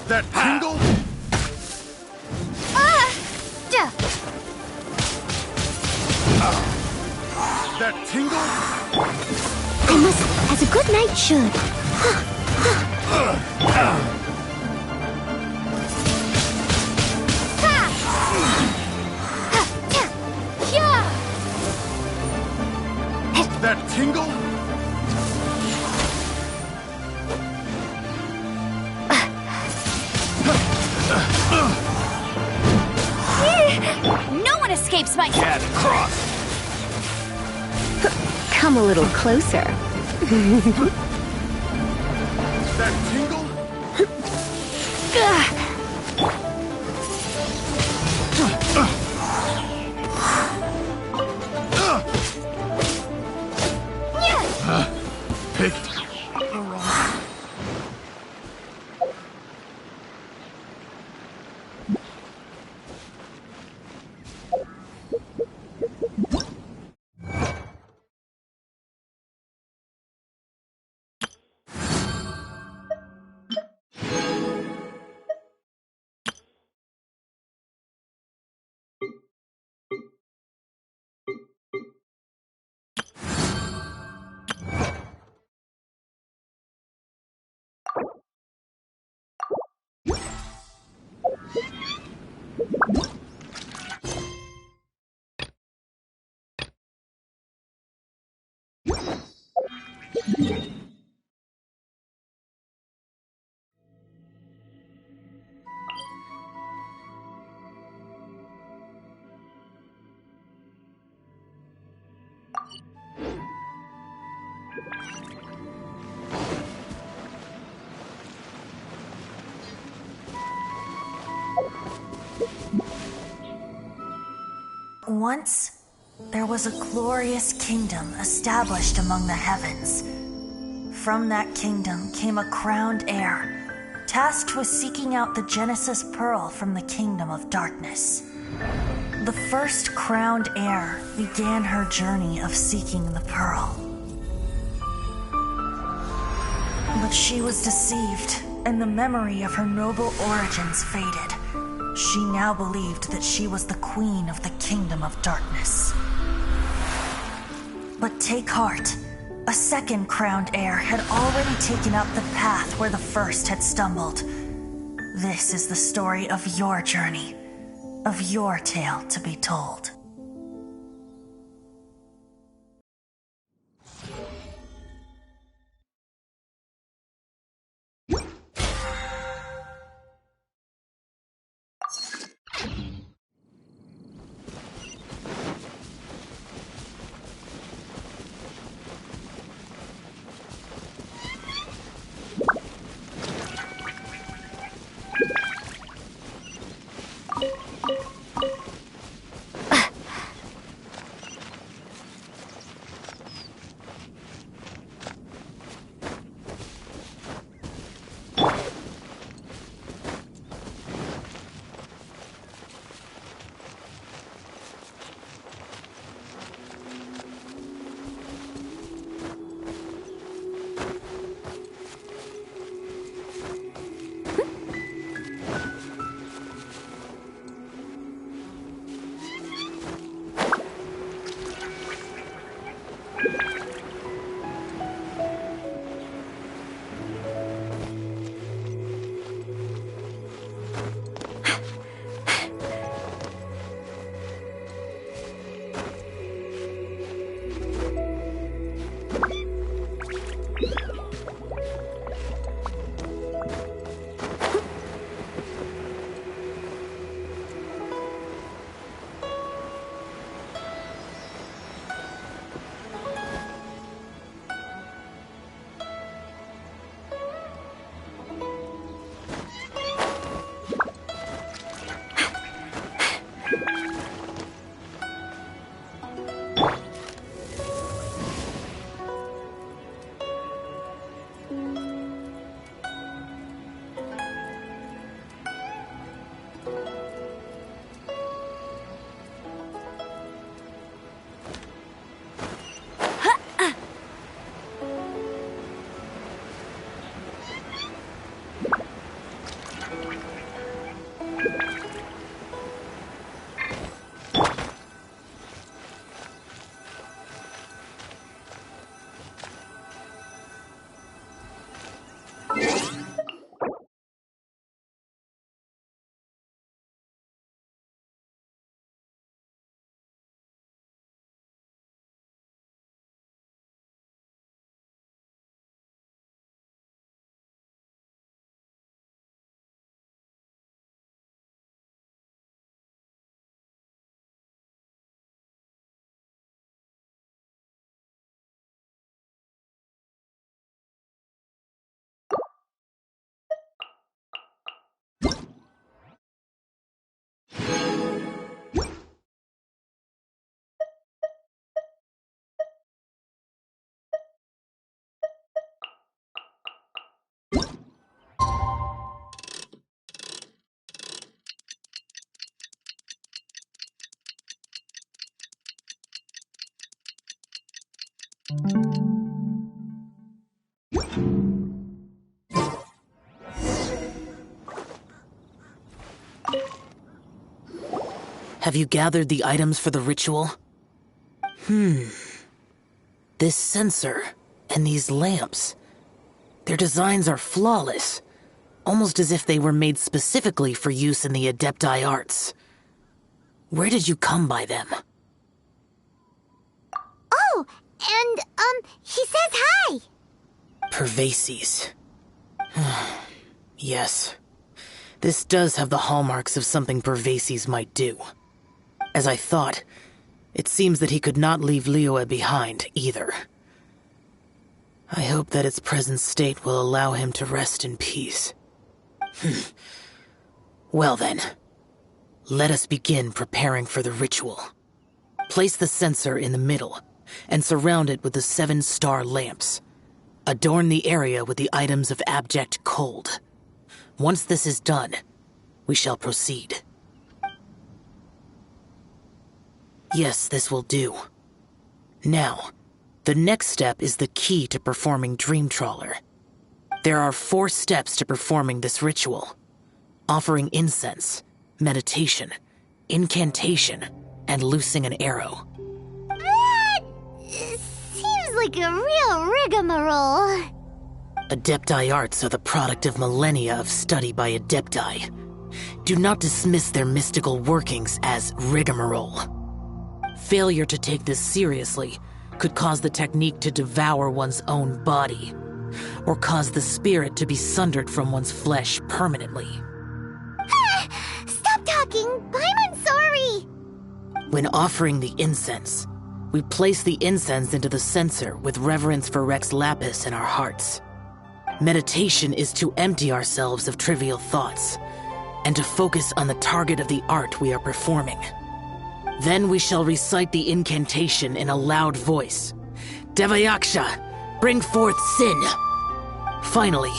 That tingle? That tingle? I must, as a good knight should. That tingle? No one escapes my... Cat cross! Come a little closer. That tingle? Picked the wrong... Once, there was a glorious kingdom established among the heavens. From that kingdom came a crowned heir, tasked with seeking out the Genesis Pearl from the kingdom of darkness. The first crowned heir began her journey of seeking the pearl. But she was deceived, and the memory of her noble origins faded. She now believed that she was the queen of the kingdom of darkness. But take heart. A second crowned heir had already taken up the path where the first had stumbled. This is the story of your journey, of your tale to be told. Have you gathered the items for the ritual? This sensor and these lamps. Their designs are flawless, almost as if they were made specifically for use in the Adepti arts. Where did you come by them? Oh, and, he says hi! Pervases. Yes. This does have the hallmarks of something Pervases might do. As I thought, it seems that he could not leave Liyue behind, either. I hope that its present state will allow him to rest in peace. Well then, let us begin preparing for the ritual. Place the censer in the middle, and surround it with the 7-star lamps. Adorn the area with the items of abject cold. Once this is done, we shall proceed. Yes, this will do. Now, the next step is the key to performing Dream Trawler. There are 4 steps to performing this ritual: offering incense, meditation, incantation, and loosing an arrow. That seems like a real rigmarole. Adepti arts are the product of millennia of study by Adepti. Do not dismiss their mystical workings as rigmarole. Failure to take this seriously could cause the technique to devour one's own body, or cause the spirit to be sundered from one's flesh permanently. Stop talking! I'm sorry! When offering the incense, we place the incense into the censer with reverence for Rex Lapis in our hearts. Meditation is to empty ourselves of trivial thoughts, and to focus on the target of the art we are performing. Then we shall recite the incantation in a loud voice. Devayaksha, bring forth sin! Finally,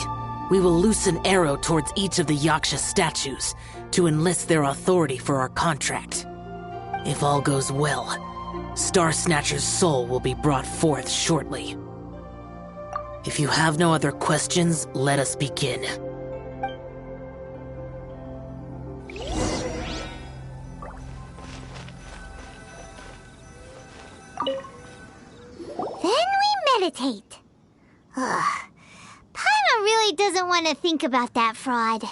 we will loose an arrow towards each of the Yaksha statues to enlist their authority for our contract. If all goes well, Star Snatcher's soul will be brought forth shortly. If you have no other questions, let us begin. Then we meditate. Paimon really doesn't want to think about that fraud.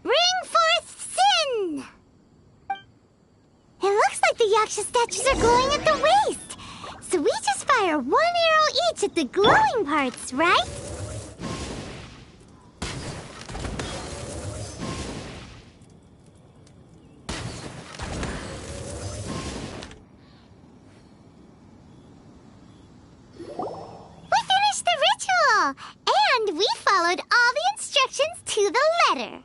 Bring forth sin! It looks like the Yaksha statues are glowing at the waist. So we just fire 1 arrow each at the glowing parts, right? We finished the ritual! And we followed all the instructions to the letter.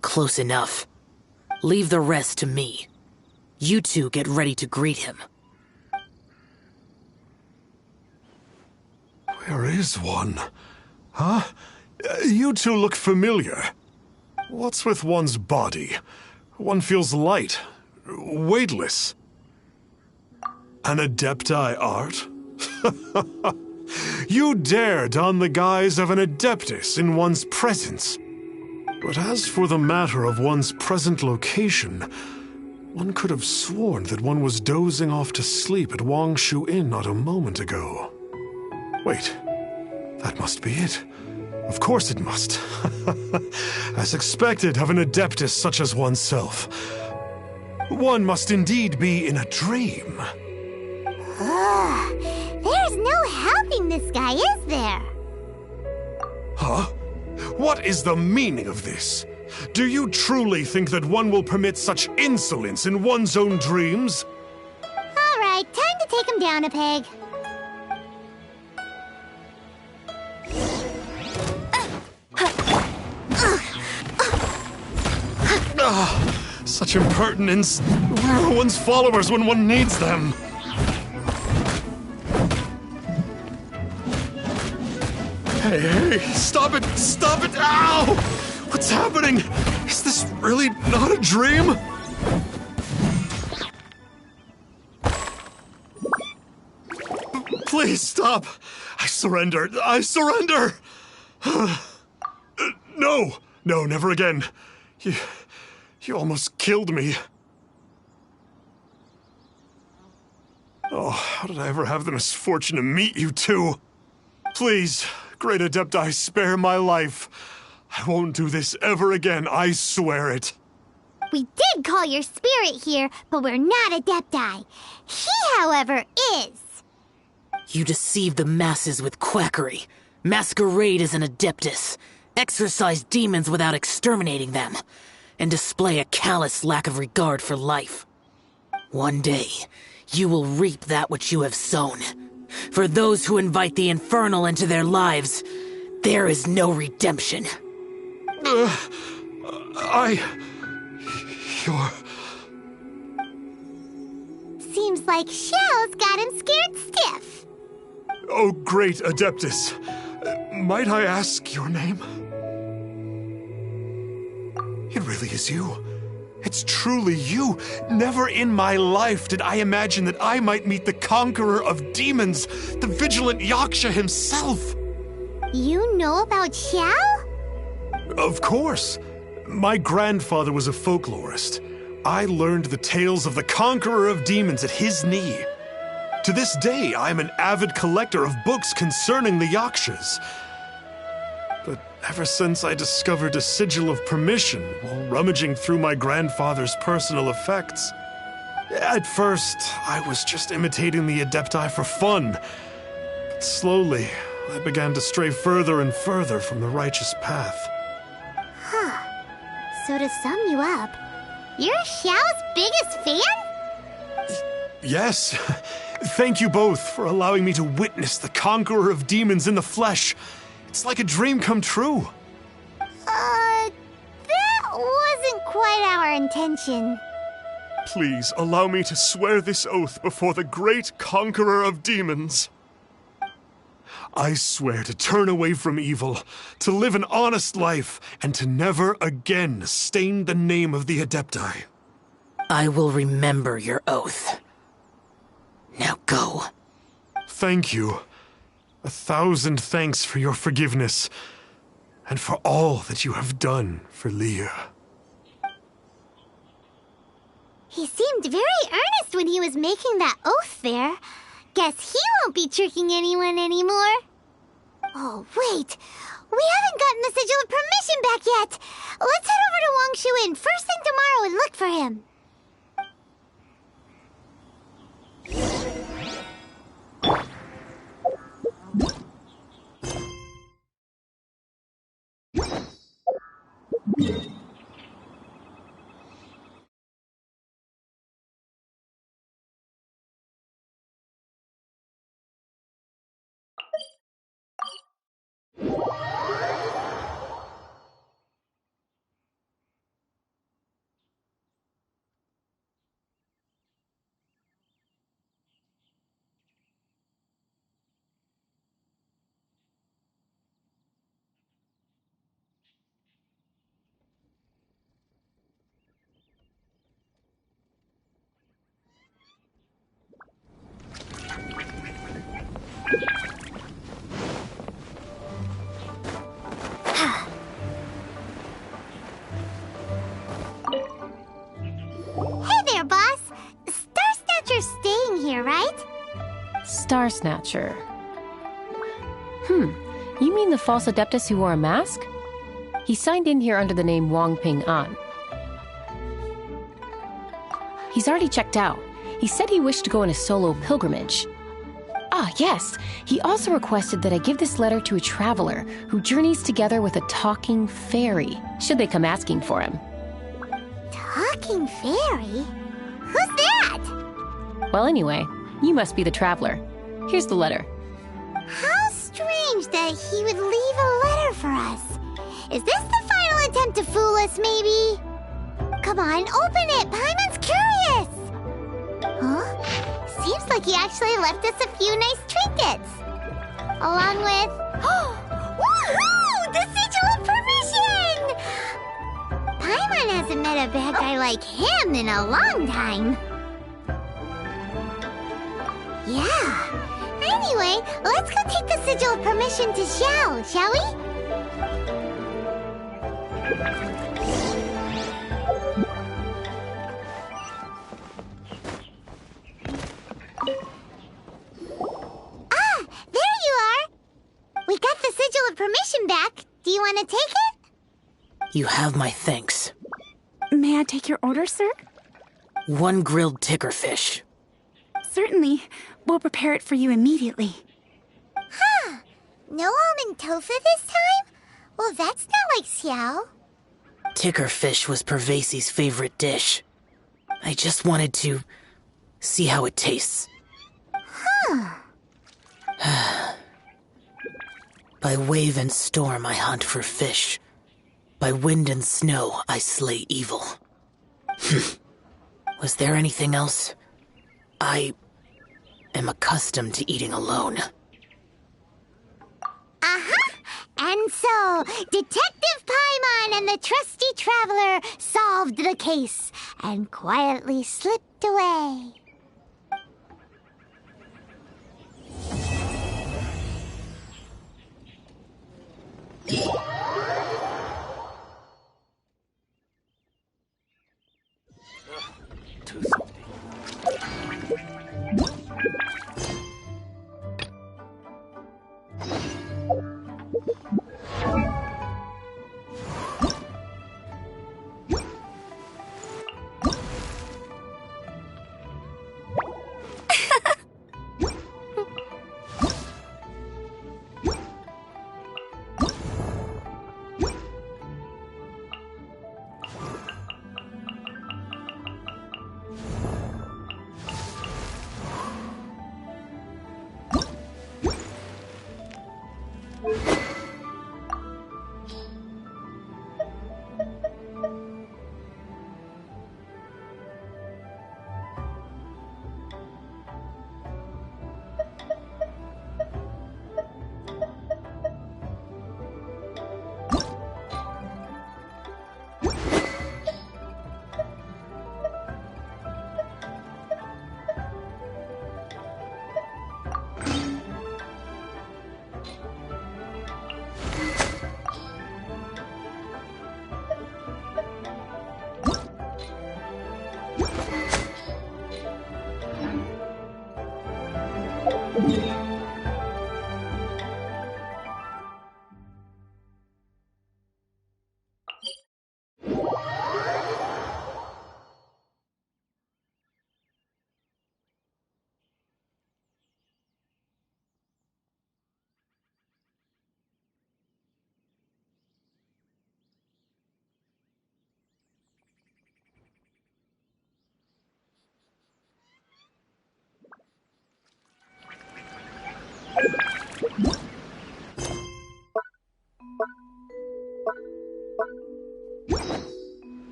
Close enough. Leave the rest to me. You two get ready to greet him. Where is one? Huh? You two look familiar. What's with one's body? One feels light, weightless. An Adepti art? You dare don the guise of an Adeptus in one's presence. But as for the matter of one's present location, one could have sworn that one was dozing off to sleep at Wangshu Inn not a moment ago. Wait, that must be it. Of course it must. As expected of an Adeptus such as oneself. One must indeed be in a dream. There's no helping this guy, is there? Huh? What is the meaning of this? Do you truly think that one will permit such insolence in one's own dreams? All right, time to take him down a peg. Such impertinence. Where are one's followers when one needs them? Hey, stop it! Stop it! Ow! What's happening? Is this really not a dream? Please stop! I surrender! I surrender! No! No, never again. You almost killed me. Oh, how did I ever have the misfortune to meet you two? Please, Great Adepti, spare my life. I won't do this ever again, I swear it. We did call your spirit here, but we're not Adepti. He, however, is. You deceive the masses with quackery. Masquerade as an Adeptus. Exorcise demons without exterminating them. And display a callous lack of regard for life. One day, you will reap that which you have sown. For those who invite the infernal into their lives, there is no redemption. You're... Seems like Xiao's got him scared stiff. Oh, great Adeptus. Might I ask your name? It really is you. It's truly you. Never in my life did I imagine that I might meet the conqueror of demons, the vigilant Yaksha himself. You know about Xiao? Of course. My grandfather was a folklorist. I learned the tales of the conqueror of demons at his knee. To this day, I am an avid collector of books concerning the Yakshas. But ever since I discovered a sigil of permission while rummaging through my grandfather's personal effects, at first, I was just imitating the Adepti for fun. But slowly, I began to stray further and further from the righteous path. Huh. So to sum you up, you're Xiao's biggest fan? Yes. Thank you both for allowing me to witness the conqueror of demons in the flesh. It's like a dream come true. That wasn't quite our intention. Please allow me to swear this oath before the great conqueror of demons. I swear to turn away from evil, to live an honest life, and to never again stain the name of the Adepti. I will remember your oath. Now go. Thank you. 1,000 thanks for your forgiveness, and for all that you have done for Leah. He seemed very earnest when he was making that oath there. Guess he won't be tricking anyone anymore. Oh, wait. We haven't gotten the sigil of permission back yet. Let's head over to Wang Shuin first thing tomorrow and look for him. Star Snatcher. You mean the false Adeptus who wore a mask? He signed in here under the name Wang Ping An. He's already checked out. He said he wished to go on a solo pilgrimage. Ah, yes. He also requested that I give this letter to a traveler who journeys together with a talking fairy, should they come asking for him. Talking fairy? Who's that? Well, anyway, you must be the traveler. Here's the letter. How strange that he would leave a letter for us. Is this the final attempt to fool us, maybe? Come on, open it! Paimon's curious! Huh? Seems like he actually left us a few nice trinkets. Along with... hasn't met a bad guy like him in a long time. Yeah. Anyway, let's go take the sigil of permission to Xiao, shall we? Ah, there you are. We got the sigil of permission back. Do you want to take it? You have my thanks. May I take your order, sir? 1 grilled ticker fish. Certainly. We'll prepare it for you immediately. Huh. No almond tofu this time? Well, that's not like Xiao. Ticker fish was Pervasi's favorite dish. I just wanted to see how it tastes. Huh. By wave and storm I hunt for fish. By wind and snow I slay evil. Was there anything else? I am accustomed to eating alone. Uh-huh. And so, Detective Paimon and the trusty traveler solved the case and quietly slipped away.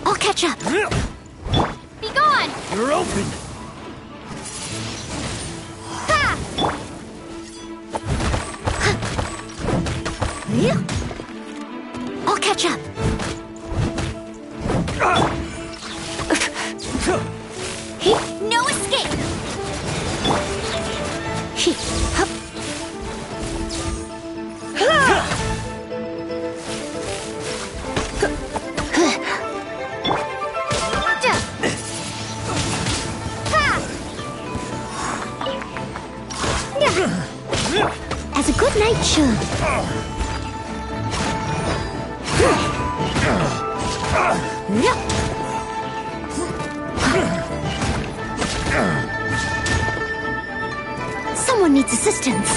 I'll catch up. Be gone! You're open! Ha! I'll catch up. No escape! Hup. As a good knight should. Someone needs assistance.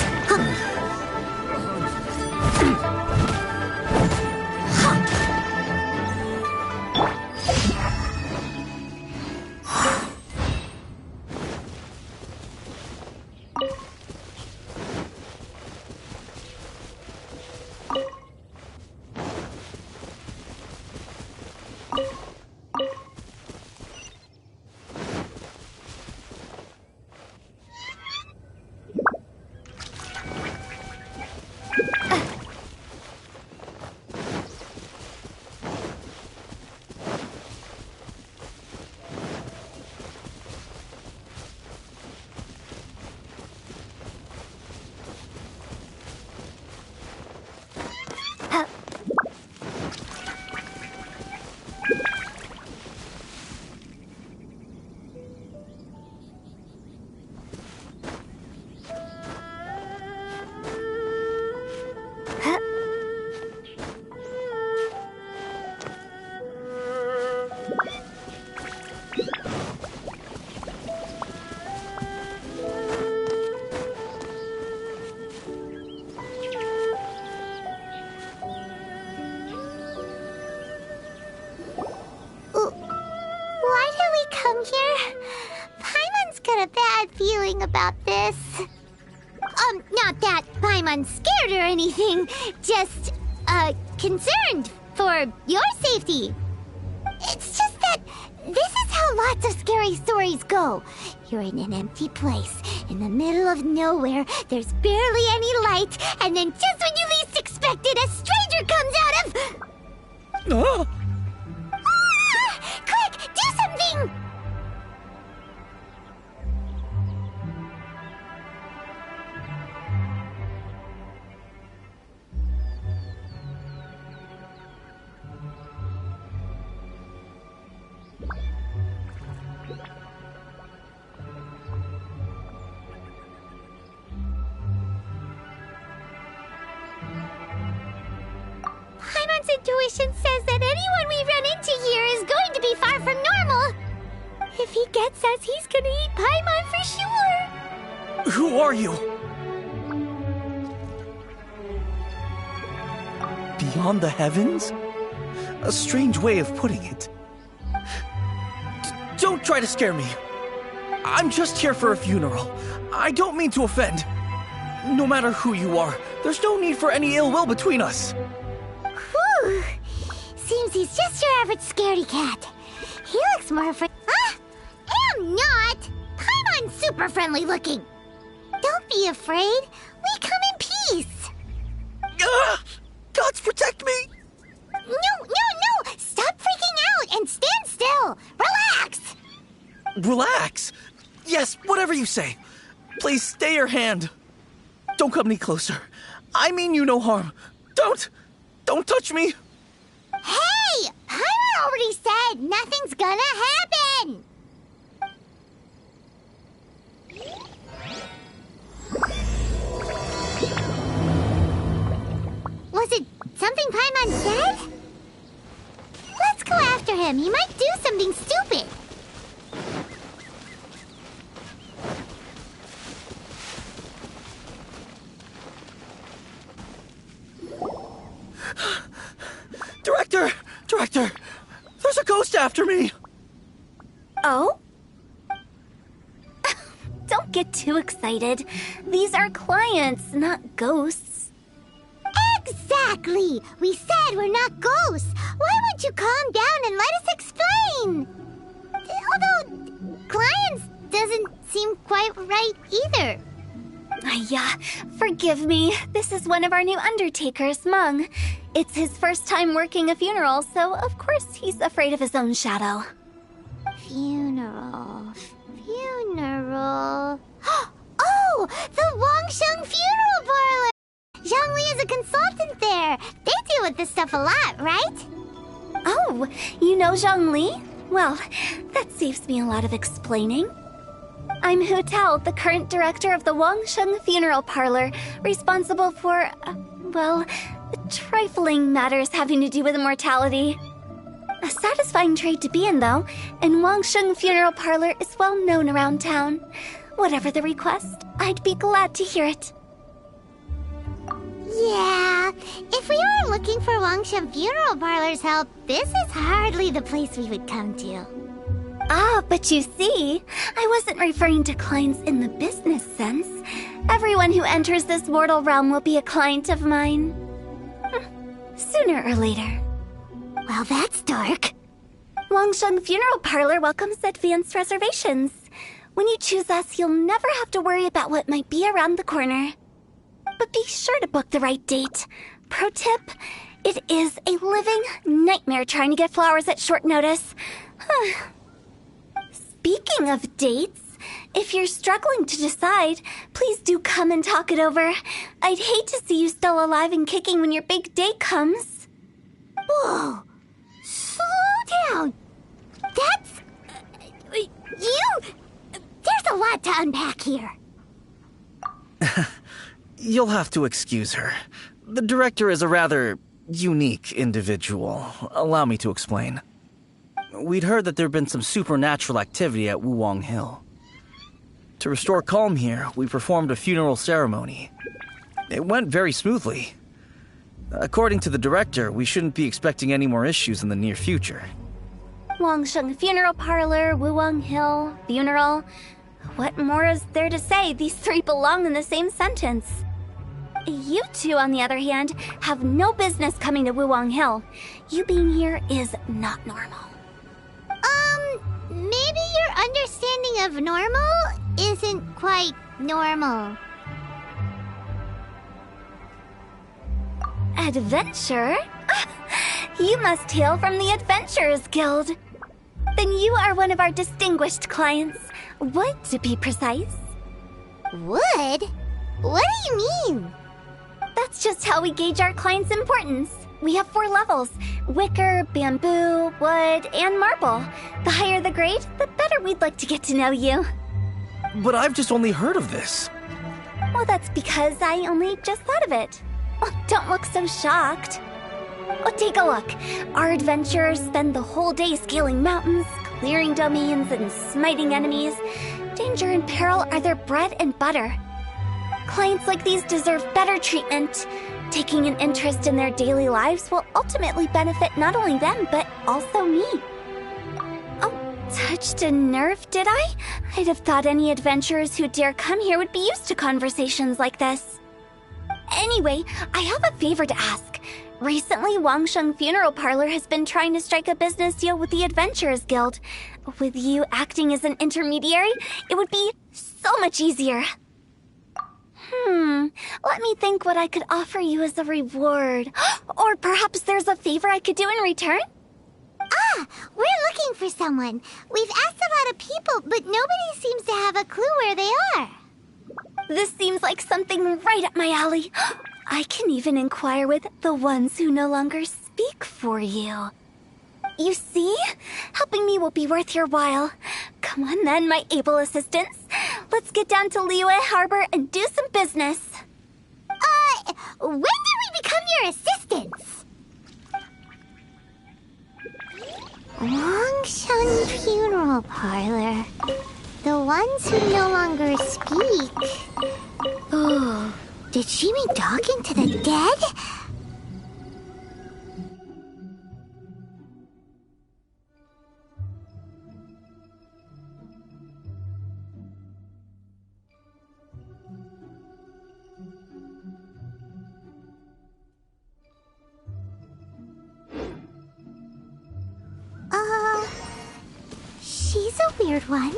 About this. Not that Paimon's scared or anything, just, concerned for your safety. It's just that this is how lots of scary stories go. You're in an empty place, in the middle of nowhere, there's barely any light, and then just when you least expect it, a stranger comes out of... Quick, do something! Intuition says that anyone we run into here is going to be far from normal. If he gets us, he's gonna eat Paimon for sure. Who are you? Beyond the heavens? A strange way of putting it. Don't try to scare me. I'm just here for a funeral. I don't mean to offend. No matter who you are, there's no need for any ill will between us. Whew. Seems he's just your average scaredy cat. He looks more I'm not! Paimon's super friendly looking. Don't be afraid. We come in peace. Gods protect me! No! Stop freaking out and stand still. Relax! Relax? Yes, whatever you say. Please stay your hand. Don't come any closer. I mean you no harm. Don't touch me. Hey! Paimon already said nothing's gonna happen! Was it something Paimon said? Let's go after him. He might do something. something stupid. Director! There's a ghost after me! Oh? Don't get too excited. These are clients, not ghosts. Exactly! We said we're not ghosts. Why won't you calm down and let us explain? Although, clients doesn't seem quite right either. Yeah, forgive me. This is one of our new undertakers, Mung. It's his first time working a funeral, so of course he's afraid of his own shadow. Funeral. Oh! The Wangsheng Funeral Parlor! Zhongli is a consultant there. They deal with this stuff a lot, right? Oh, you know Zhongli? Well, that saves me a lot of explaining. I'm Hu Tao, the current director of the Wangsheng Funeral Parlor, responsible for, trifling matters having to do with immortality. A satisfying trade to be in, though, and Wangsheng Funeral Parlor is well known around town. Whatever the request, I'd be glad to hear it. Yeah, if we were looking for Wangsheng Funeral Parlor's help, this is hardly the place we would come to. Ah, but you see, I wasn't referring to clients in the business sense. Everyone who enters this mortal realm will be a client of mine. Sooner or later. Well, that's dark. Wangsheng Funeral Parlor welcomes advanced reservations. When you choose us, you'll never have to worry about what might be around the corner. But be sure to book the right date. Pro tip, it is a living nightmare trying to get flowers at short notice. Speaking of dates, if you're struggling to decide, please do come and talk it over. I'd hate to see you still alive and kicking when your big day comes. Whoa! Slow down! That's... There's a lot to unpack here. You'll have to excuse her. The director is a rather unique individual. Allow me to explain. We'd heard that there'd been some supernatural activity at Wuwang Hill. To restore calm here, we performed a funeral ceremony. It went very smoothly. According to the director, we shouldn't be expecting any more issues in the near future. Wangsheng Funeral Parlor, Wuwang Hill, funeral. What more is there to say? These three belong in the same sentence. You two, on the other hand, have no business coming to Wuwang Hill. You being here is not normal. Maybe your understanding of normal isn't quite normal. Adventure? You must hail from the Adventurers Guild. Then you are one of our distinguished clients. Wood, to be precise. Wood? What do you mean? That's just how we gauge our clients' importance. We have 4 levels: wicker, bamboo, wood, and marble. The higher the grade, the better we'd like to get to know you. But I've just only heard of this. Well, that's because I only just thought of it. Oh, don't look so shocked. Oh, take a look. Our adventurers spend the whole day scaling mountains, clearing domains, and smiting enemies. Danger and peril are their bread and butter. Clients like these deserve better treatment. Taking an interest in their daily lives will ultimately benefit not only them, but also me. Oh, touched a nerve, did I? I'd have thought any adventurers who dare come here would be used to conversations like this. Anyway, I have a favor to ask. Recently, Wangsheng Funeral Parlor has been trying to strike a business deal with the Adventurers Guild. With you acting as an intermediary, it would be so much easier. Let me think what I could offer you as a reward. Or perhaps there's a favor I could do in return? We're looking for someone. We've asked a lot of people, but nobody seems to have a clue where they are. This seems like something right up my alley. I can even inquire with the ones who no longer speak for you. You see? Helping me will be worth your while. Come on then, my able assistants. Let's get down to Liyue Harbor and do some business. When did we become your assistants? Genshin funeral parlor. The ones who no longer speak. Oh, did she mean talking to the dead? She's a weird one.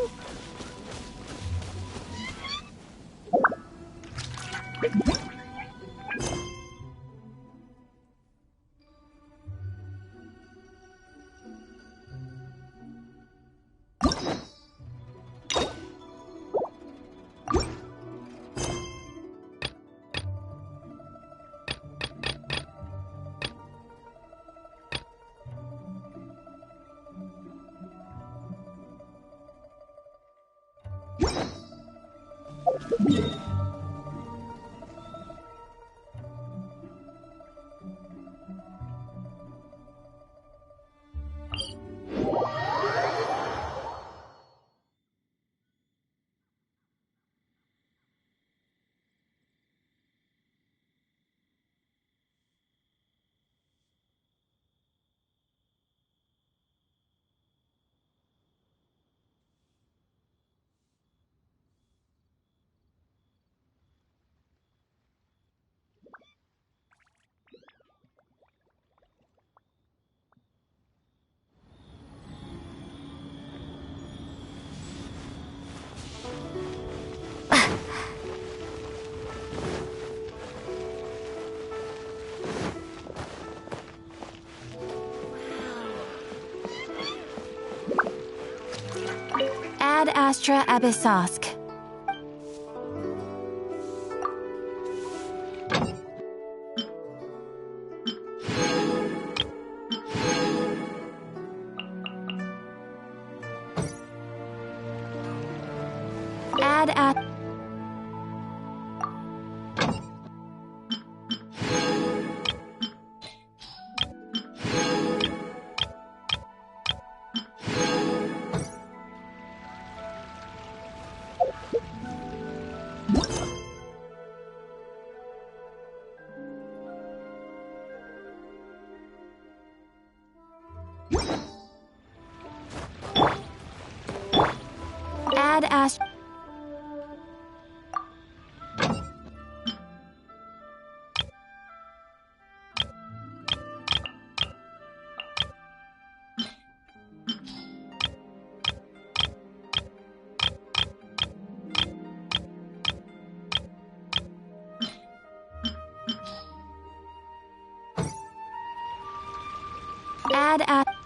Ad Astra Abyssosque. Ad Astra. Ad Astra. Ad Astra.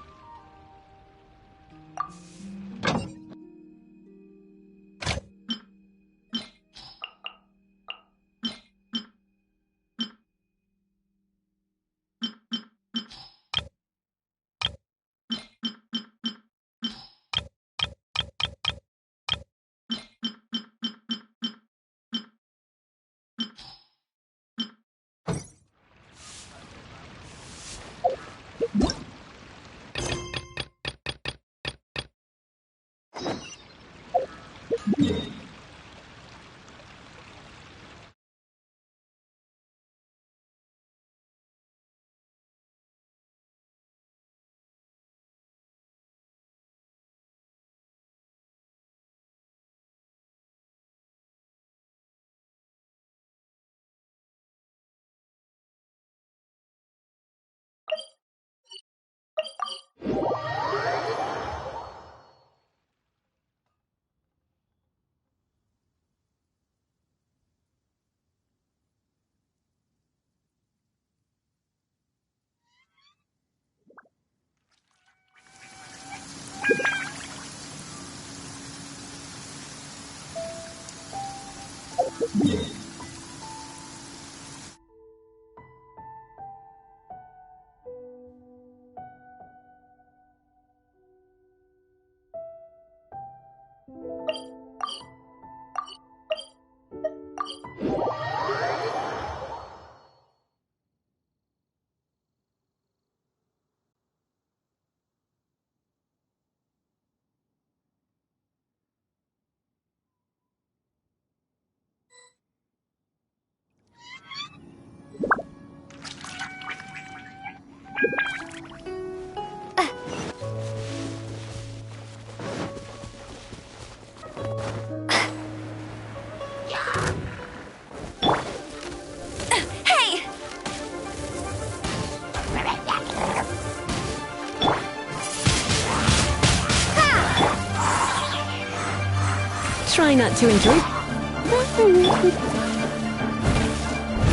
Try not to enjoy.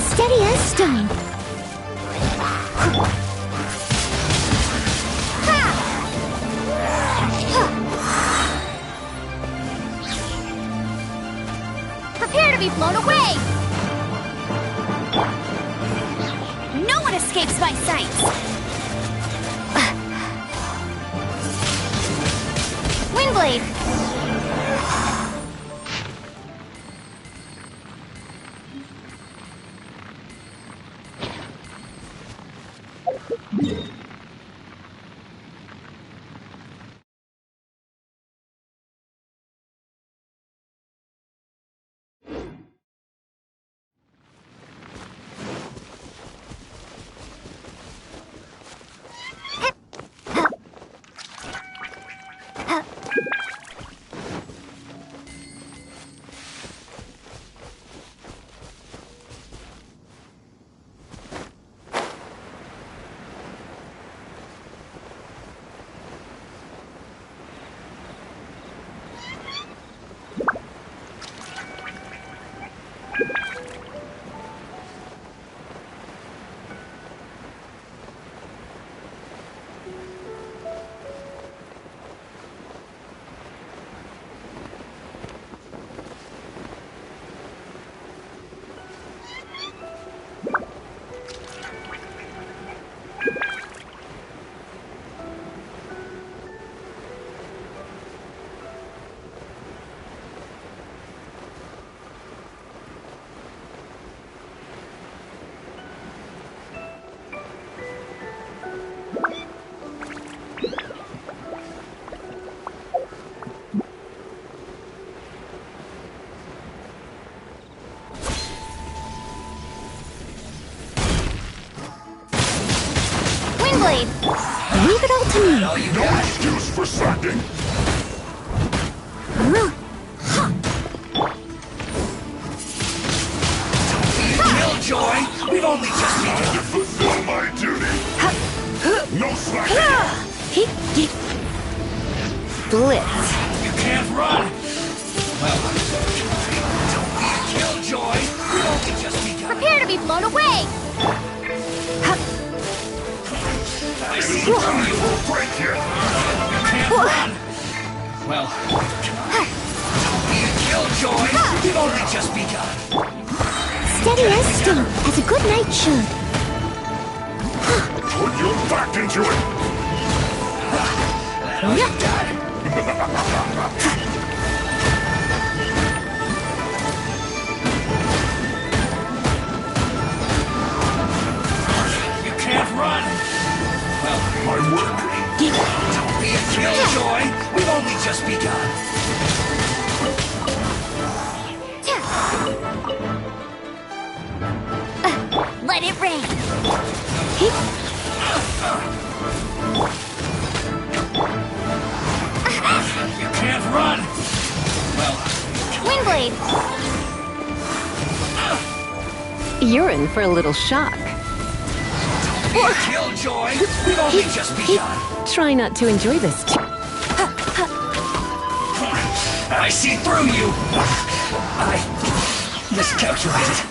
Steady as stone. Prepare to be blown away! No one escapes my sights! Windblade! Windblade! Leave it all to me. No excuse for slacking. Killjoy! We've only just begun to fulfill my duty. No slacking. Blitz. You can't run. Well, don't be a killjoy. We've only just begun. Prepare to be blown away! I see you won't break here. You can't run. Well, don't be a killjoy. We've only just begun. Steady as stone, as a good knight should. Put your back into it. All you got. You can't run. Well, my work. Don't be a killjoy. We've only just begun. Let it rain! You can't run. Well, Windblade! You're in for a little shock. be a killjoy. We've only just begun. Try not to enjoy this. I see through you. I miscalculated.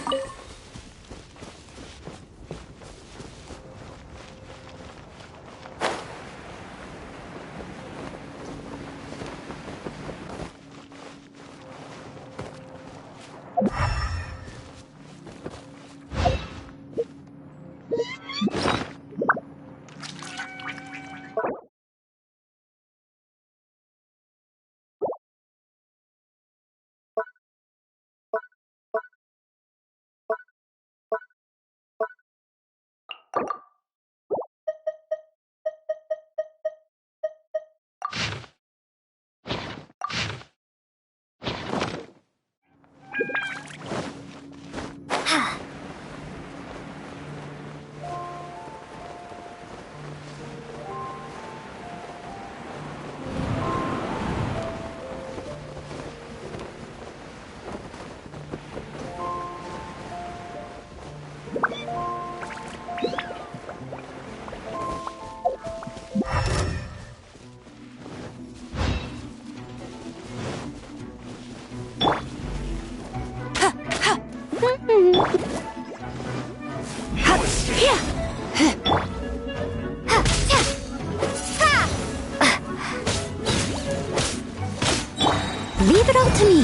Leave it all to me.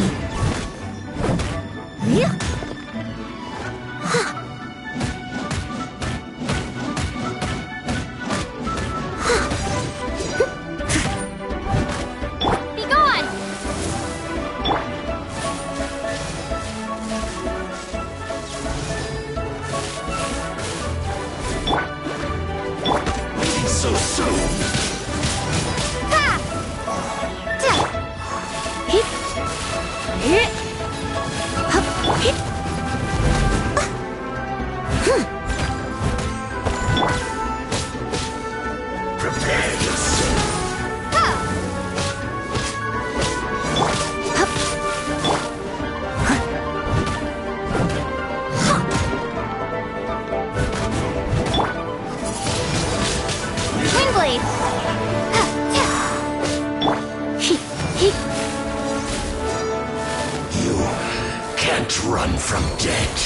Yeah. Be gone! So soon. Prepare yourself. Windblade! You can't run from death.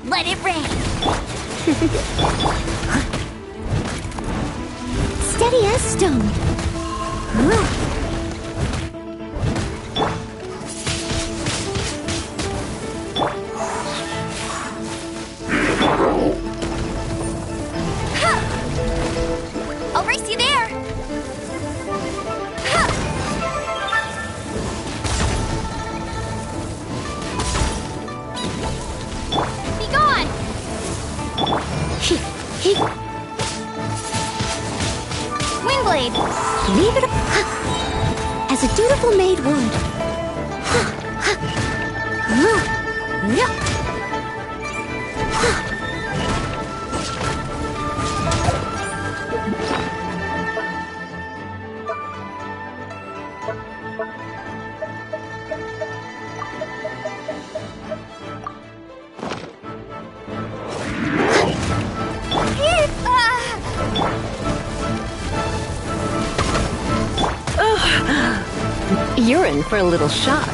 Let it rain! Steady as stone. I'll race you there! Be gone! Windblade! Leave it as a dutiful maid would. You're in for a little shock.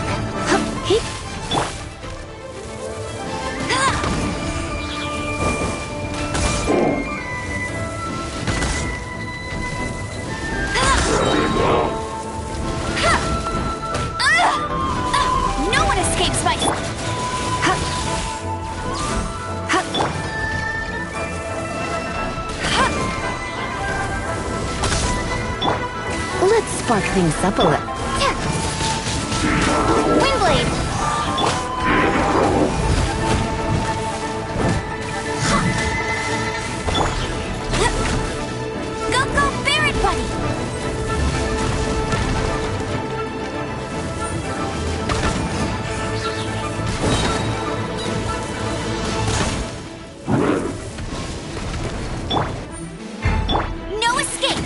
No one escapes my... Let's spark things up a little. Windblade! Go, Barret Buddy! No escape!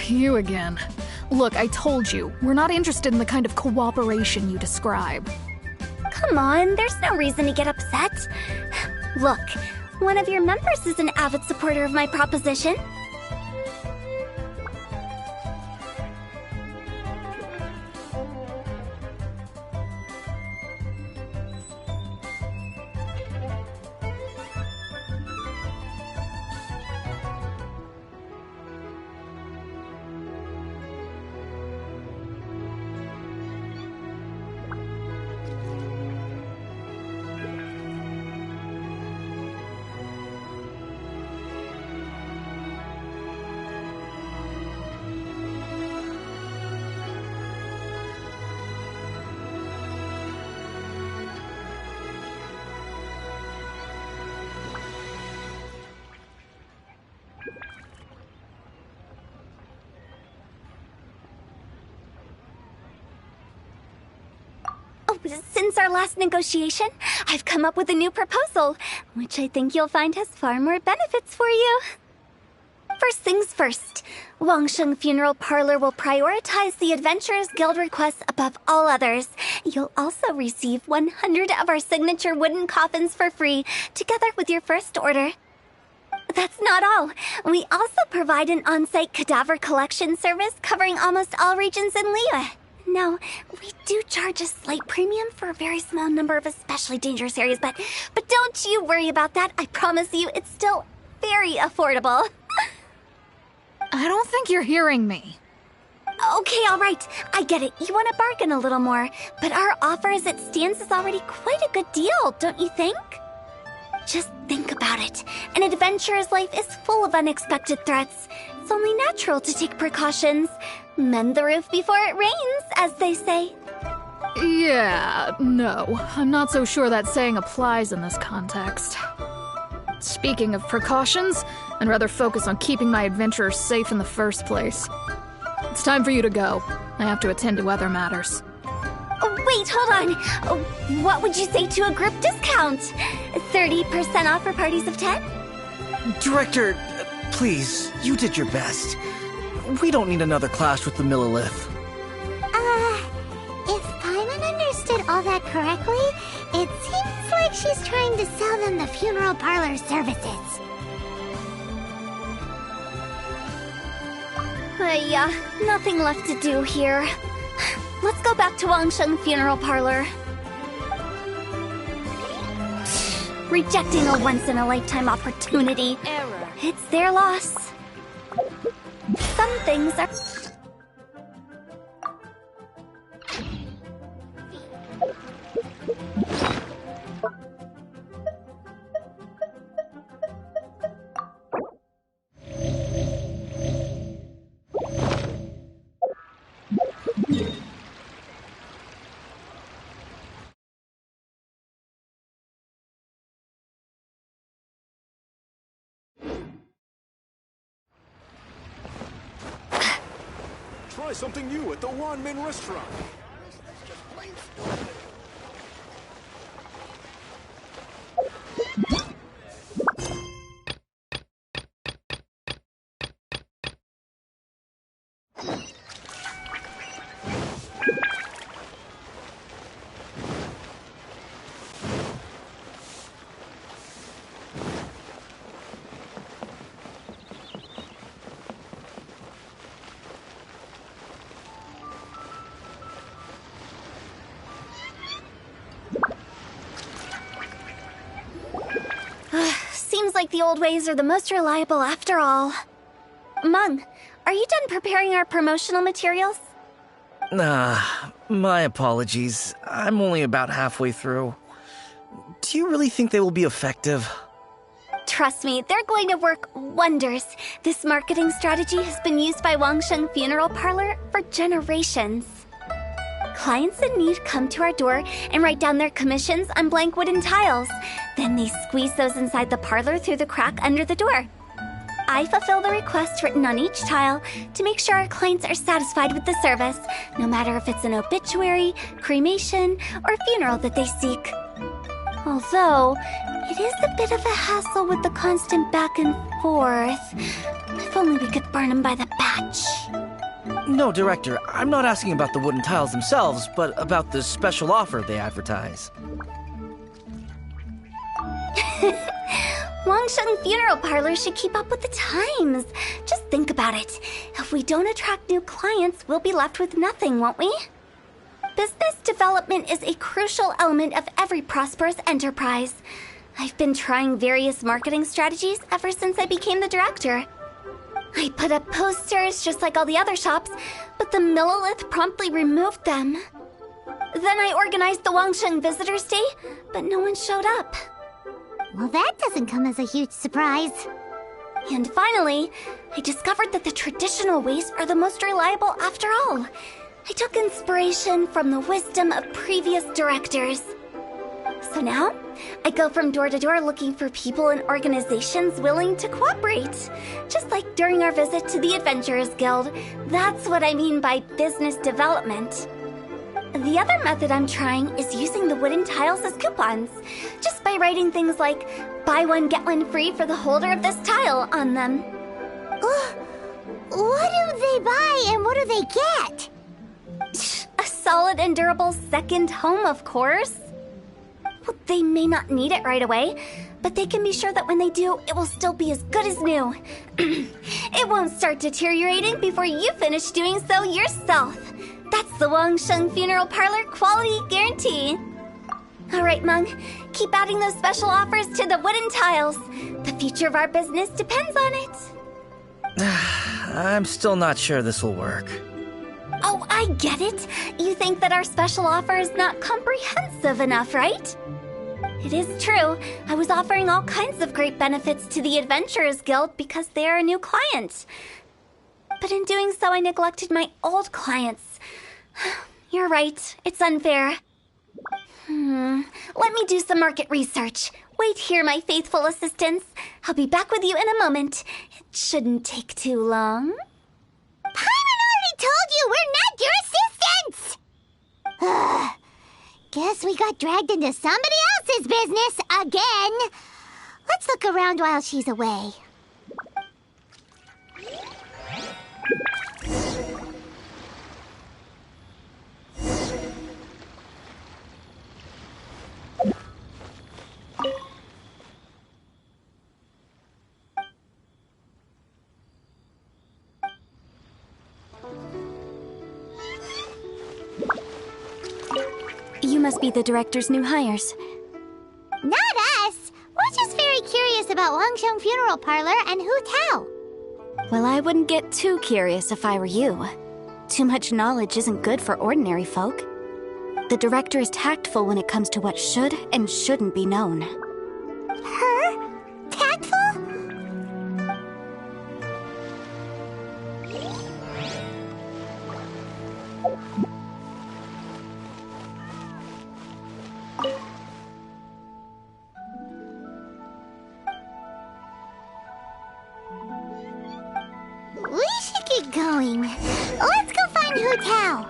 You again. Look, I told you, we're not interested in the kind of cooperation you describe. Come on, there's no reason to get upset. Look, one of your members is an avid supporter of my proposition. Since our last negotiation, I've come up with a new proposal, which I think you'll find has far more benefits for you. First things first, Wangsheng Funeral Parlor will prioritize the Adventurers Guild requests above all others. You'll also receive 100 of our signature wooden coffins for free, together with your first order. That's not all. We also provide an on-site cadaver collection service covering almost all regions in Liyue. Now, we do charge a slight premium for a very small number of especially dangerous areas, but don't you worry about that. I promise you, it's still very affordable. I don't think you're hearing me. Okay, all right. I get it. You want to bargain a little more, but our offer as it stands is already quite a good deal, don't you think? Just think about it. An adventurer's life is full of unexpected threats. It's only natural to take precautions. Mend the roof before it rains, as they say. Yeah, no. I'm not so sure that saying applies in this context. Speaking of precautions, I'd rather focus on keeping my adventurers safe in the first place. It's time for you to go. I have to attend to other matters. Oh, wait, hold on. What would you say to a group discount? 30% off for parties of 10? Director, please, you did your best. We don't need another clash with the Millilith. If Paimon understood all that correctly, it seems like she's trying to sell them the funeral parlor services. Yeah, nothing left to do here. Let's go back to Wangsheng Funeral Parlor. Rejecting a once-in-a-lifetime opportunity. Error. It's their loss. Some things are... Try something new at the Wanmin restaurant. Seems like the old ways are the most reliable after all. Mung, are you done preparing our promotional materials? My apologies. I'm only about halfway through. Do you really think they will be effective? Trust me, they're going to work wonders. This marketing strategy has been used by Wangsheng Funeral Parlor for generations. Clients in need come to our door and write down their commissions on blank wooden tiles. Then they squeeze those inside the parlor through the crack under the door. I fulfill the request written on each tile to make sure our clients are satisfied with the service, no matter if it's an obituary, cremation, or funeral that they seek. Although, it is a bit of a hassle with the constant back and forth. If only we could burn them by the batch. No, Director, I'm not asking about the wooden tiles themselves, but about the special offer they advertise. Wangsheng Funeral Parlor should keep up with the times. Just think about it. If we don't attract new clients, we'll be left with nothing, won't we? Business development is a crucial element of every prosperous enterprise. I've been trying various marketing strategies ever since I became the director. I put up posters just like all the other shops, but the Millilith promptly removed them. Then I organized the Wangsheng Visitors Day, but no one showed up. Well, that doesn't come as a huge surprise. And finally, I discovered that the traditional ways are the most reliable after all. I took inspiration from the wisdom of previous directors. So now, I go from door to door looking for people and organizations willing to cooperate. Just like during our visit to the Adventurers Guild. That's what I mean by business development. The other method I'm trying is using the wooden tiles as coupons. Just by writing things like, buy one, get one free for the holder of this tile on them. What do they buy and what do they get? A solid and durable second home, of course. Well, they may not need it right away, but they can be sure that when they do, it will still be as good as new. It won't start deteriorating before you finish doing so yourself. That's the Wangsheng Funeral Parlor quality guarantee. All right, Mung, keep adding those special offers to the wooden tiles. The future of our business depends on it. I'm still not sure this will work. Oh, I get it. You think that our special offer is not comprehensive enough, right? It is true. I was offering all kinds of great benefits to the Adventurers Guild because they are a new client. But in doing so, I neglected my old clients. You're right. It's unfair. Let me do some market research. Wait here, my faithful assistants. I'll be back with you in a moment. It shouldn't take too long. Paimon already told you we're not your assistants! Guess we got dragged into somebody else's business again. Let's look around while she's away. You must be the director's new hires. Not us! We're just very curious about Wangsheng Funeral Parlor and Hu Tao. Well, I wouldn't get too curious if I were you. Too much knowledge isn't good for ordinary folk. The director is tactful when it comes to what should and shouldn't be known. Her? Tactful? We should get going. Let's go find Hu Tao.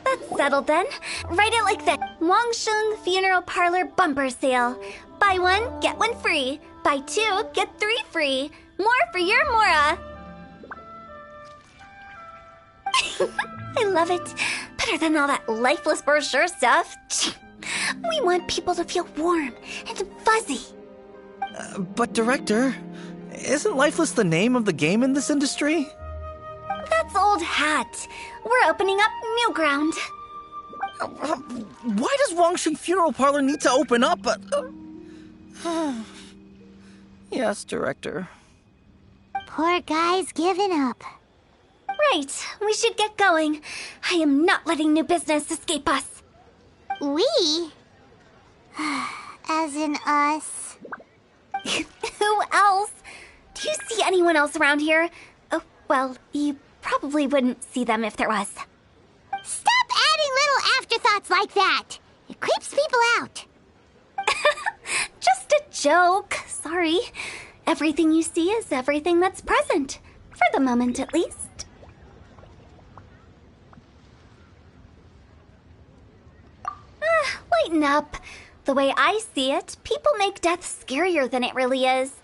That's settled then. Write it like this. Wangsheng Funeral Parlor Bumper Sale. Buy one, get one free. Buy two, get three free. More for your Mora. I love it. Better than all that lifeless brochure stuff. We want people to feel warm and fuzzy. But Director, isn't Lifeless the name of the game in this industry? That's old hat. We're opening up new ground. Why does Wangsheng Funeral Parlor need to open up? Yes, Director. Poor guy's given up. Right, we should get going. I am not letting new business escape us. We? As in us. Who else? Do you see anyone else around here? Oh, well, you probably wouldn't see them if there was. Stop adding little afterthoughts like that. It creeps people out. Just a joke. Sorry. Everything you see is everything that's present. For the moment, at least. Lighten up. The way I see it, people make death scarier than it really is.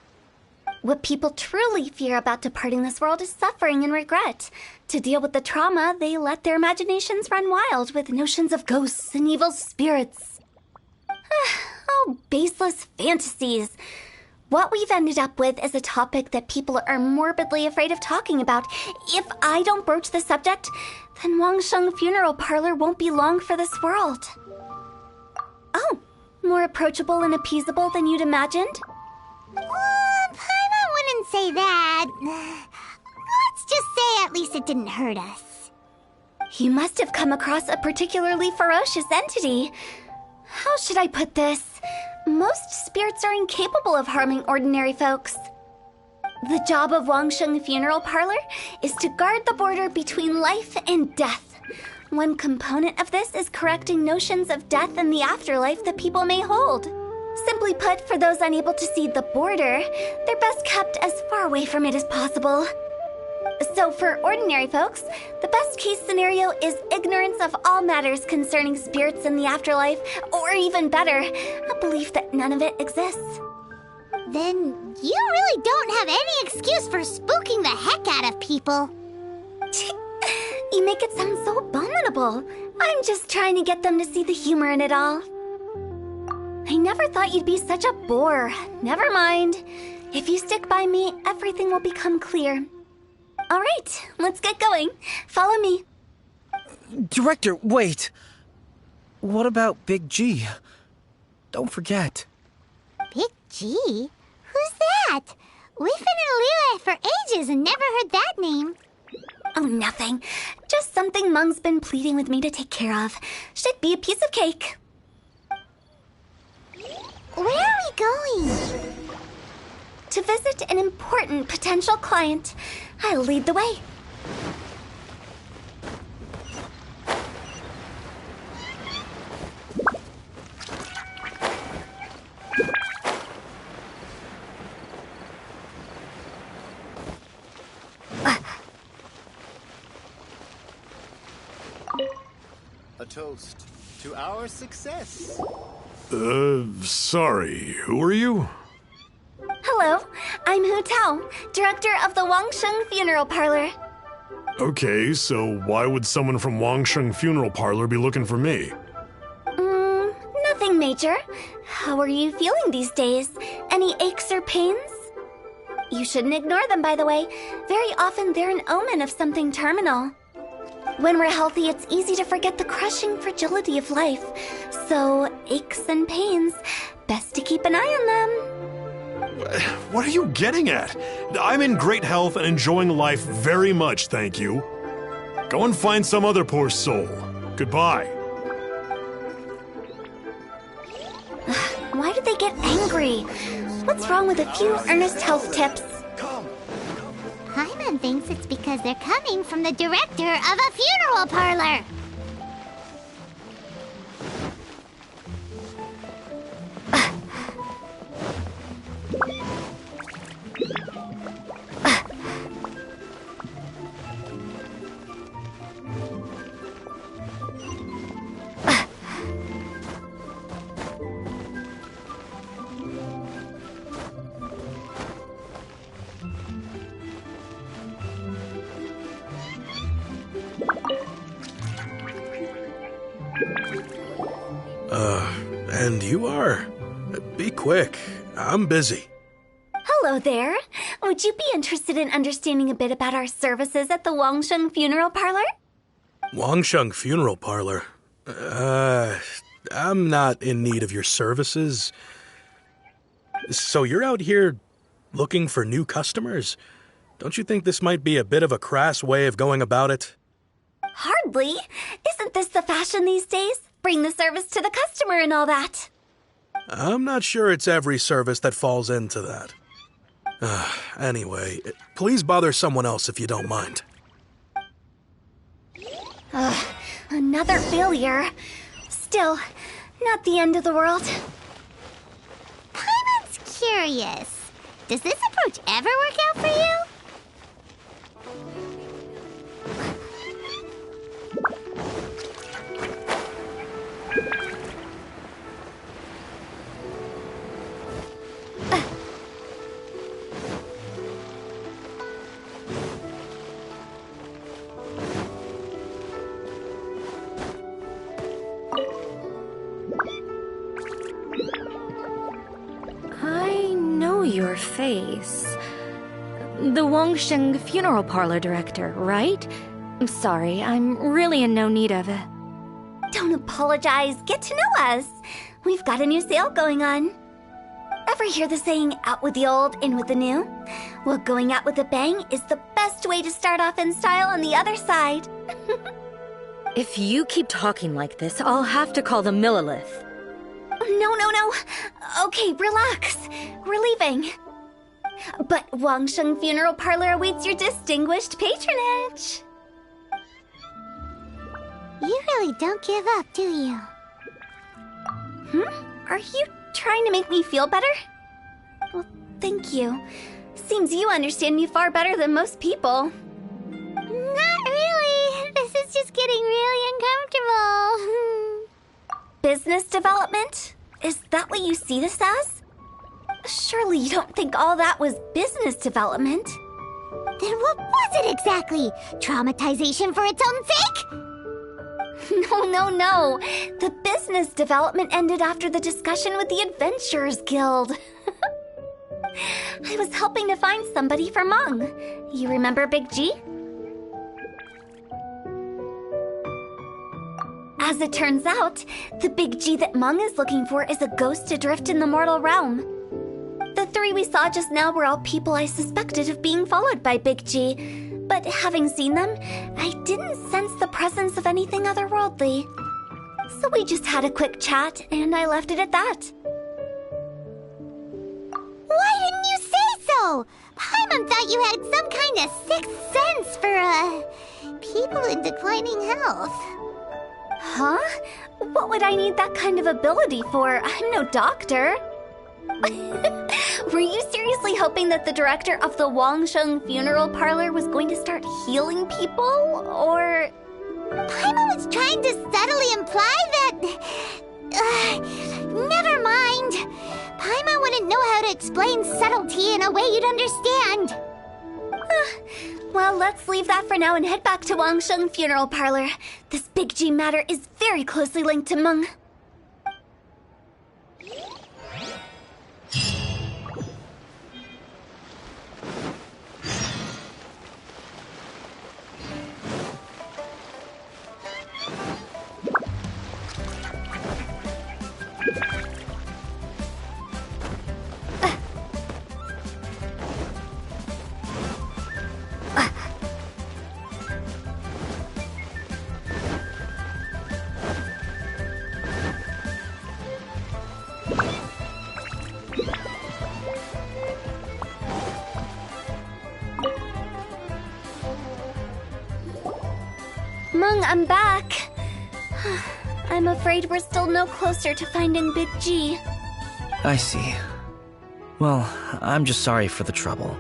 What people truly fear about departing this world is suffering and regret. To deal with the trauma, they let their imaginations run wild with notions of ghosts and evil spirits. Oh, baseless fantasies. What we've ended up with is a topic that people are morbidly afraid of talking about. If I don't broach the subject, then Wangsheng Funeral Parlor won't be long for this world. Oh, more approachable and appeasable than you'd imagined? Paimon wouldn't say that. Let's just say at least it didn't hurt us. You must have come across a particularly ferocious entity. How should I put this? Most spirits are incapable of harming ordinary folks. The job of Wangsheng Funeral Parlor is to guard the border between life and death. One component of this is correcting notions of death and the afterlife that people may hold. Simply put, for those unable to see the border, they're best kept as far away from it as possible. So for ordinary folks, the best case scenario is ignorance of all matters concerning spirits in the afterlife, or even better, a belief that none of it exists. Then you really don't have any excuse for spooking the heck out of people. You make it sound so abominable. I'm just trying to get them to see the humor in it all. I never thought you'd be such a bore. Never mind. If you stick by me, everything will become clear. All right, let's get going. Follow me. Director, wait. What about Big G? Don't forget. Big G? Who's that? We've been in Liyue for ages and never heard that name. Oh, nothing. Just something Mung's been pleading with me to take care of. Should be a piece of cake. Where are we going? To visit an important potential client. I'll lead the way. toast to our success. Sorry, who are you? Hello, I'm Hu Tao, director of the Wangsheng Funeral Parlor. Okay, so why would someone from Wangsheng Funeral Parlor be looking for me? Nothing major. How are you feeling these days? Any aches or pains? You shouldn't ignore them, by the way. Very often they're an omen of something terminal. When we're healthy, it's easy to forget the crushing fragility of life. So, aches and pains, best to keep an eye on them. What are you getting at? I'm in great health and enjoying life very much, thank you. Go and find some other poor soul. Goodbye. Why do they get angry? What's wrong with a few earnest health tips? Paimon thinks it's because they're coming from the director of a funeral parlor. And you are? Be quick. I'm busy. Hello there. Would you be interested in understanding a bit about our services at the Wangsheng Funeral Parlor? Wangsheng Funeral Parlor? I'm not in need of your services. So you're out here looking for new customers? Don't you think this might be a bit of a crass way of going about it? Hardly. Isn't this the fashion these days? Bring the service to the customer and all that. I'm not sure it's every service that falls into that. Anyway, please bother someone else if you don't mind. Another failure. Still, not the end of the world. Paimon's curious. Does this approach ever work out for you? I know your face. The Wangsheng Funeral Parlor director, right? I'm sorry, I'm really in no need of it. Don't apologize. Get to know us. We've got a new sale going on. Ever hear the saying, out with the old, in with the new? Well, going out with a bang is the best way to start off in style on the other side. If you keep talking like this, I'll have to call the Millilith. No. Okay, relax. We're leaving. But Wangsheng Funeral Parlor awaits your distinguished patronage. You really don't give up, do you? Are you trying to make me feel better? Well, thank you. Seems you understand me far better than most people. Not really. This is just getting really uncomfortable. Business development? Is that what you see this as? Surely you don't think all that was business development. Then what was it exactly? Traumatization for its own sake? No. The business development ended after the discussion with the Adventurers Guild. I was helping to find somebody for Meng. You remember Big G? As it turns out, the Big G that Meng is looking for is a ghost adrift in the mortal realm. The three we saw just now were all people I suspected of being followed by Big G. But having seen them, I didn't sense the presence of anything otherworldly. So we just had a quick chat, and I left it at that. Why didn't you say so? Paimon thought you had some kind of sixth sense for, people in declining health. Huh? What would I need that kind of ability for? I'm no doctor. Were you seriously hoping that the director of the Wangsheng Funeral Parlor was going to start healing people, or...? Paimon was trying to subtly imply that... never mind. Paimon wouldn't know how to explain subtlety in a way you'd understand. Well, let's leave that for now and head back to Wangsheng Funeral Parlor. This Big G matter is very closely linked to Meng. Meng, I'm back. I'm afraid we're still no closer to finding Big G. I see. Well, I'm just sorry for the trouble.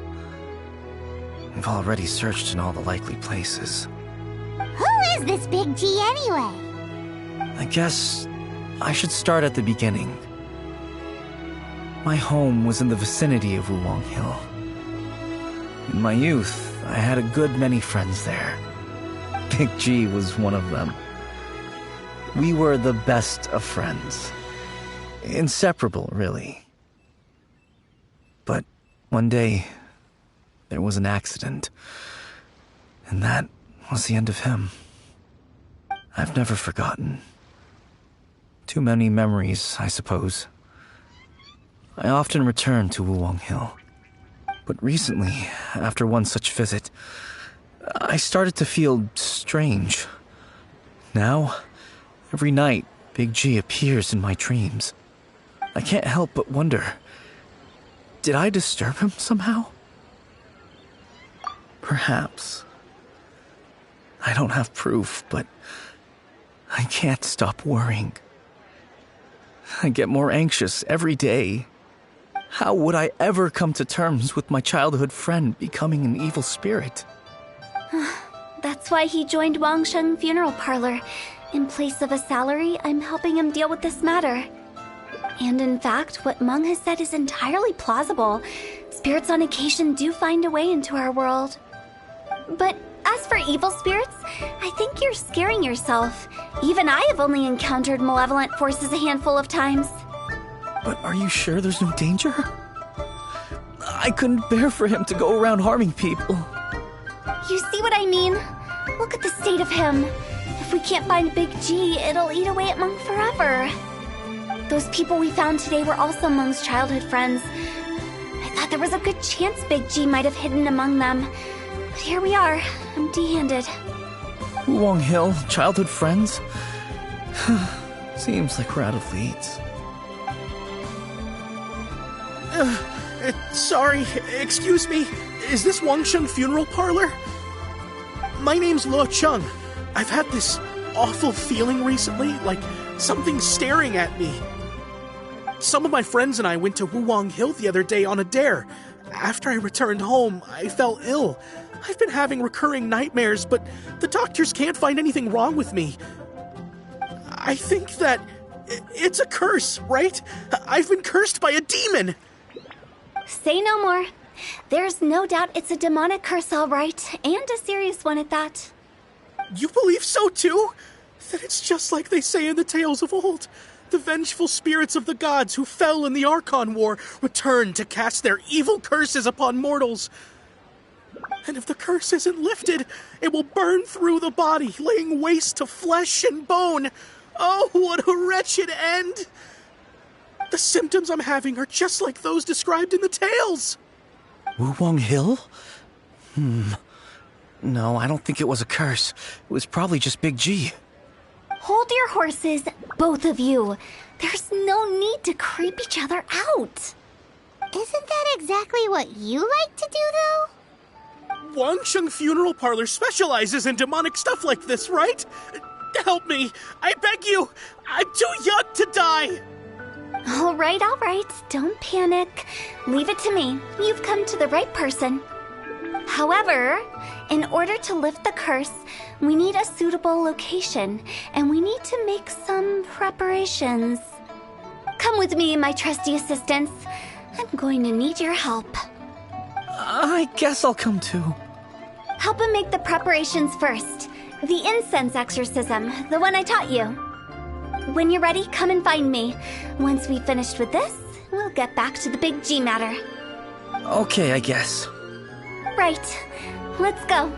We've already searched in all the likely places. Who is this Big G anyway? I guess I should start at the beginning. My home was in the vicinity of Wuwang Hill. In my youth, I had a good many friends there. Big G was one of them. We were the best of friends. Inseparable, really. But one day, there was an accident. And that was the end of him. I've never forgotten. Too many memories, I suppose. I often return to Wuwang Hill. But recently, after one such visit, I started to feel strange. Now, every night, Big G appears in my dreams. I can't help but wonder, did I disturb him somehow? Perhaps. I don't have proof, but I can't stop worrying. I get more anxious every day. How would I ever come to terms with my childhood friend becoming an evil spirit? That's why he joined Wangsheng Funeral Parlor. In place of a salary, I'm helping him deal with this matter. And in fact, what Meng has said is entirely plausible. Spirits on occasion do find a way into our world. But as for evil spirits, I think you're scaring yourself. Even I have only encountered malevolent forces a handful of times. But are you sure there's no danger? I couldn't bear for him to go around harming people. You see what I mean? Look at the state of him. If we can't find Big G, it'll eat away at Meng forever. Those people we found today were also Meng's childhood friends. I thought there was a good chance Big G might have hidden among them. But here we are, empty-handed. Wuwang Hill, childhood friends? Seems like we're out of leads. Sorry, excuse me. Is this Wangsheng Funeral Parlor? My name's Lo Chung. I've had this awful feeling recently, like something's staring at me. Some of my friends and I went to Wuwang Hill the other day on a dare. After I returned home, I fell ill. I've been having recurring nightmares, but the doctors can't find anything wrong with me. I think that it's a curse, right? I've been cursed by a demon. Say no more. There's no doubt it's a demonic curse, all right, and a serious one at that. You believe so too? That it's just like they say in the tales of old. The vengeful spirits of the gods who fell in the Archon War return to cast their evil curses upon mortals. And if the curse isn't lifted, it will burn through the body, laying waste to flesh and bone. Oh, what a wretched end! The symptoms I'm having are just like those described in the tales. Wuwang Hill? No, I don't think it was a curse. It was probably just Big G. Hold your horses, both of you. There's no need to creep each other out. Isn't that exactly what you like to do, though? Wangsheng Funeral Parlor specializes in demonic stuff like this, right? Help me. I beg you. I'm too young to die. All right. Don't panic. Leave it to me. You've come to the right person. However, In order to lift the curse, we need a suitable location, and we need to make some preparations. Come with me, my trusty assistants. I'm going to need your help. I guess I'll come too. Help him make the preparations first. The incense exorcism, the one I taught you. When you're ready, come and find me. Once we've finished with this, we'll get back to the big G matter. Okay, I guess. Right. Let's go.